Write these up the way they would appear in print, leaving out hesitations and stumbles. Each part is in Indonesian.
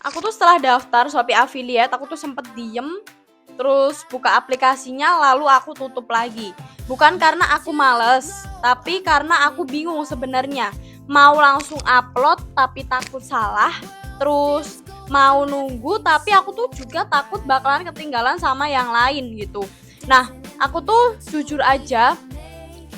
Aku tuh setelah daftar Shopee Affiliate, aku tuh sempet diem, terus buka aplikasinya, lalu aku tutup lagi. Bukan karena aku males, tapi karena aku bingung sebenarnya. Mau langsung upload tapi takut salah, terus mau nunggu tapi aku tuh juga takut bakalan ketinggalan sama yang lain gitu. Nah, aku tuh jujur aja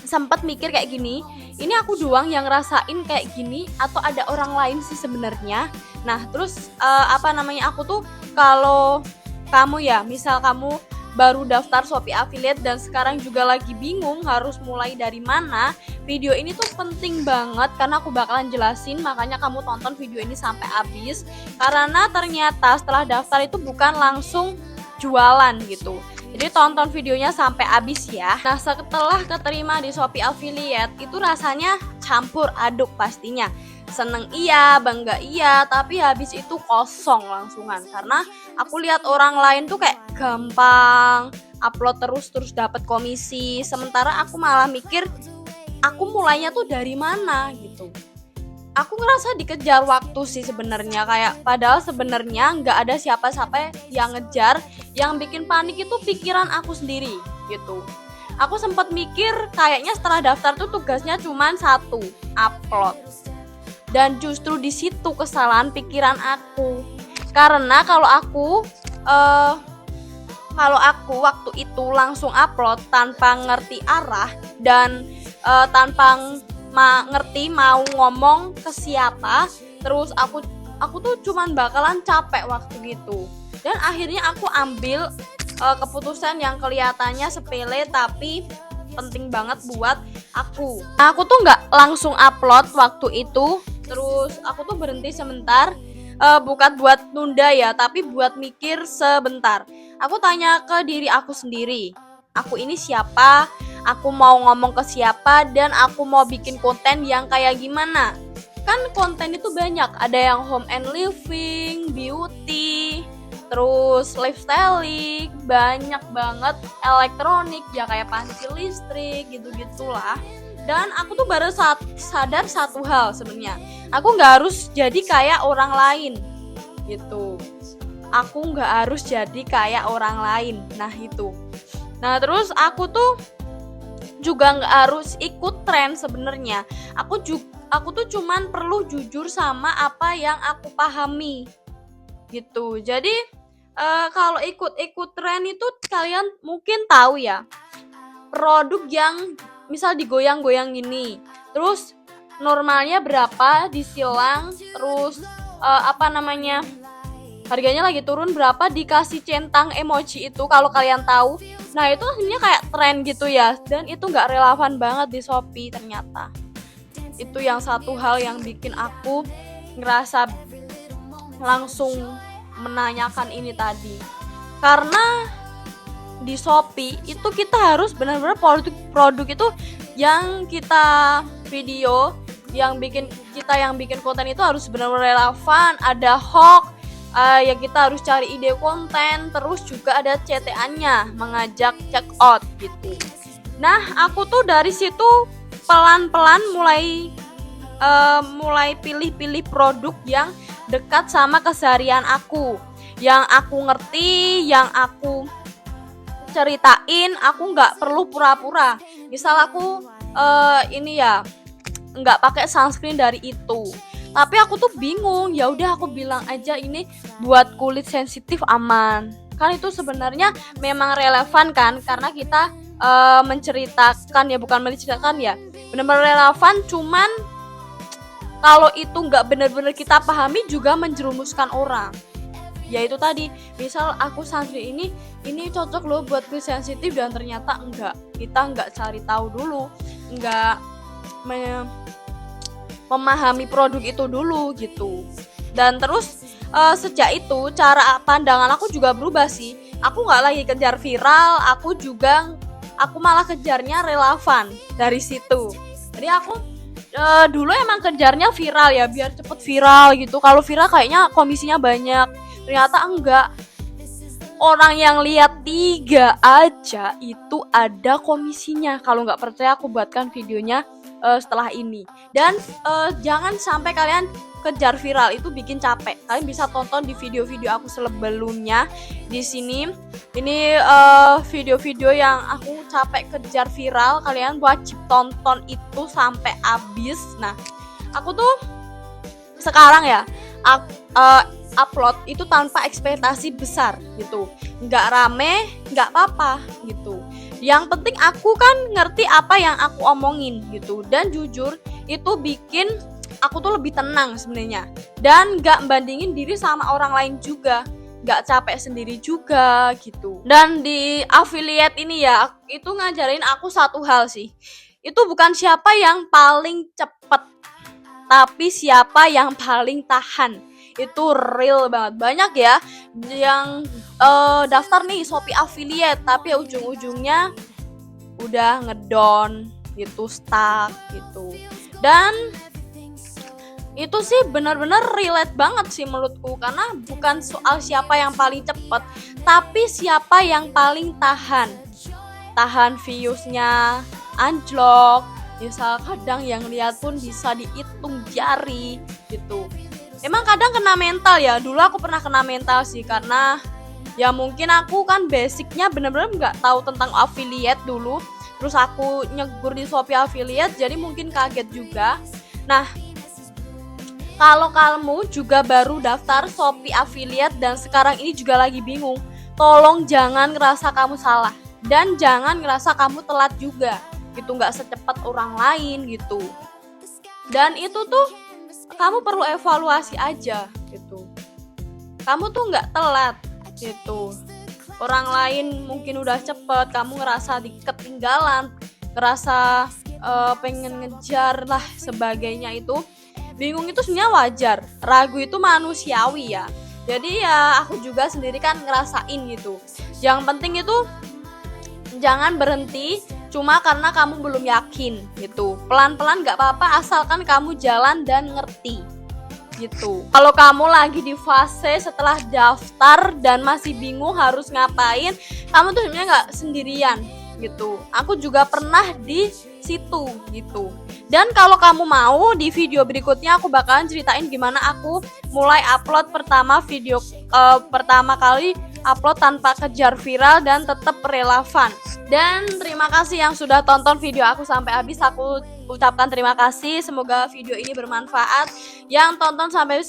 sempat mikir kayak gini, ini aku doang yang ngerasain kayak gini atau ada orang lain sih sebenarnya. Nah, terus aku tuh kalau kamu ya, misal kamu baru daftar Shopee Affiliate dan sekarang juga lagi bingung harus mulai dari mana, video ini tuh penting banget karena aku bakalan jelasin, makanya kamu tonton video ini sampai habis. Karena ternyata setelah daftar itu bukan langsung jualan gitu. Jadi tonton videonya sampai habis ya. Nah, setelah keterima di Shopee Affiliate itu rasanya campur aduk pastinya. Seneng iya, bangga iya, tapi habis itu kosong langsungan. Karena aku lihat orang lain tuh kayak gampang, upload terus dapat komisi. Sementara aku malah mikir, aku mulainya tuh dari mana gitu. Aku ngerasa dikejar waktu sih sebenarnya, kayak padahal sebenarnya nggak ada siapa-siapa yang ngejar. Yang bikin panik itu pikiran aku sendiri gitu. Aku sempat mikir kayaknya setelah daftar tuh tugasnya cuma satu, upload. Dan justru di situ kesalahan pikiran aku. Karena kalau aku waktu itu langsung upload tanpa ngerti arah dan tanpa ngerti mau ngomong ke siapa, terus aku tuh cuman bakalan capek waktu gitu. Dan akhirnya aku ambil keputusan yang kelihatannya sepele tapi penting banget buat aku. Nah, aku tuh nggak langsung upload waktu itu, terus aku tuh berhenti sebentar, bukan buat nunda ya, tapi buat mikir sebentar. Aku tanya ke diri aku sendiri, aku ini siapa, aku mau ngomong ke siapa, dan aku mau bikin konten yang kayak gimana. Kan konten itu banyak, ada yang home and living, beauty, terus lifestyling, banyak banget, elektronik ya kayak panci listrik gitu-gitulah. Dan aku tuh baru sadar satu hal sebenarnya, aku nggak harus jadi kayak orang lain gitu. Aku nggak harus jadi kayak orang lain. Nah terus aku tuh juga nggak harus ikut tren sebenarnya. Aku tuh cuman perlu jujur sama apa yang aku pahami gitu. Jadi kalau ikut tren itu kalian mungkin tahu ya, produk yang misal digoyang-goyang gini, terus normalnya berapa disilang, terus harganya lagi turun berapa, dikasih centang emoji itu kalau kalian tahu. Nah itu akhirnya kayak tren gitu ya, dan itu nggak relevan banget di Shopee ternyata. Itu yang satu hal yang bikin aku ngerasa langsung menanyakan ini tadi. Karena di Shopee itu kita harus benar-benar produk itu yang kita video, yang bikin konten itu harus benar-benar relevan, ada hook, ya kita harus cari ide konten, terus juga ada CTA-nya, mengajak check out gitu. Nah, aku tuh dari situ pelan-pelan mulai pilih-pilih produk yang dekat sama keseharian aku, yang aku ngerti, yang aku ceritain. Aku nggak perlu pura-pura. Misal aku nggak pakai sunscreen dari itu, tapi aku tuh bingung. Ya udah aku bilang aja ini buat kulit sensitif aman. Kan itu sebenarnya memang relevan kan, karena kita menceritakan ya, bukan menceritakan ya, benar-benar relevan. Cuman kalau itu nggak benar-benar kita pahami juga menjerumuskan orang. Ya itu tadi, misal aku sunscreen ini cocok loh buat kulit sensitif, dan ternyata enggak. Kita enggak cari tahu dulu, enggak memahami produk itu dulu gitu. Dan terus sejak itu cara pandangan aku juga berubah sih. Aku enggak lagi kejar viral, aku malah kejarnya relevan dari situ. Jadi aku dulu emang kejarnya viral ya, biar cepet viral gitu. Kalau viral kayaknya komisinya banyak. Ternyata enggak. Orang yang lihat 3 aja itu ada komisinya. Kalau nggak percaya aku buatkan videonya setelah ini. Dan jangan sampai kalian kejar viral itu bikin capek. Kalian bisa tonton di video-video aku sebelumnya di sini. Ini video-video yang aku capek kejar viral, kalian wajib tonton itu sampai habis. Nah, aku tuh sekarang ya upload itu tanpa ekspektasi besar gitu, nggak rame nggak apa-apa gitu. Yang penting aku kan ngerti apa yang aku omongin gitu, dan jujur itu bikin aku tuh lebih tenang sebenarnya, dan nggak bandingin diri sama orang lain juga, nggak capek sendiri juga gitu. Dan di affiliate ini ya, itu ngajarin aku satu hal sih, itu bukan siapa yang paling cepet, tapi siapa yang paling tahan. Itu real banget. Banyak ya yang daftar nih Shopee affiliate, tapi ujung-ujungnya udah ngedon gitu, stuck gitu. Dan itu sih benar-benar relate banget sih menurutku, karena bukan soal siapa yang paling cepet, tapi siapa yang paling tahan viewsnya anjlok. Misal kadang yang lihat pun bisa dihitung jari gitu. Emang kadang kena mental ya, dulu aku pernah kena mental sih, karena ya mungkin aku kan basicnya bener-bener nggak tahu tentang affiliate dulu, terus aku nyegur di Shopee affiliate, jadi mungkin kaget juga. Nah, kalau kamu juga baru daftar Shopee affiliate dan sekarang ini juga lagi bingung, tolong jangan ngerasa kamu salah, dan jangan ngerasa kamu telat juga gitu, nggak secepat orang lain gitu. Dan itu tuh kamu perlu evaluasi aja gitu, kamu tuh nggak telat gitu. Orang lain mungkin udah cepet, kamu ngerasa ketinggalan, ngerasa pengen ngejar lah sebagainya. Itu bingung itu sebenarnya wajar, ragu itu manusiawi ya. Jadi ya aku juga sendiri kan ngerasain gitu. Yang penting itu jangan berhenti cuma karena kamu belum yakin gitu. Pelan-pelan gak apa-apa, asalkan kamu jalan dan ngerti gitu. Kalau kamu lagi di fase setelah daftar dan masih bingung harus ngapain, kamu tuh sebenarnya gak sendirian gitu. Aku juga pernah di situ gitu. Dan kalau kamu mau, di video berikutnya aku bakalan ceritain gimana aku mulai upload pertama kali upload tanpa kejar viral dan tetap relevan. Dan terima kasih yang sudah tonton video aku sampai habis. Aku ucapkan terima kasih. Semoga video ini bermanfaat. Yang tonton sampai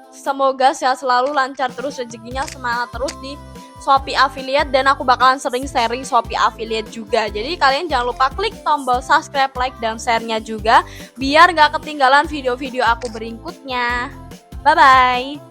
semoga sehat selalu, lancar terus rezekinya, semangat terus di Shopee affiliate, dan aku bakalan sering sharing Shopee affiliate juga. Jadi kalian jangan lupa klik tombol subscribe, like, dan share-nya juga biar gak ketinggalan video-video aku berikutnya. Bye bye.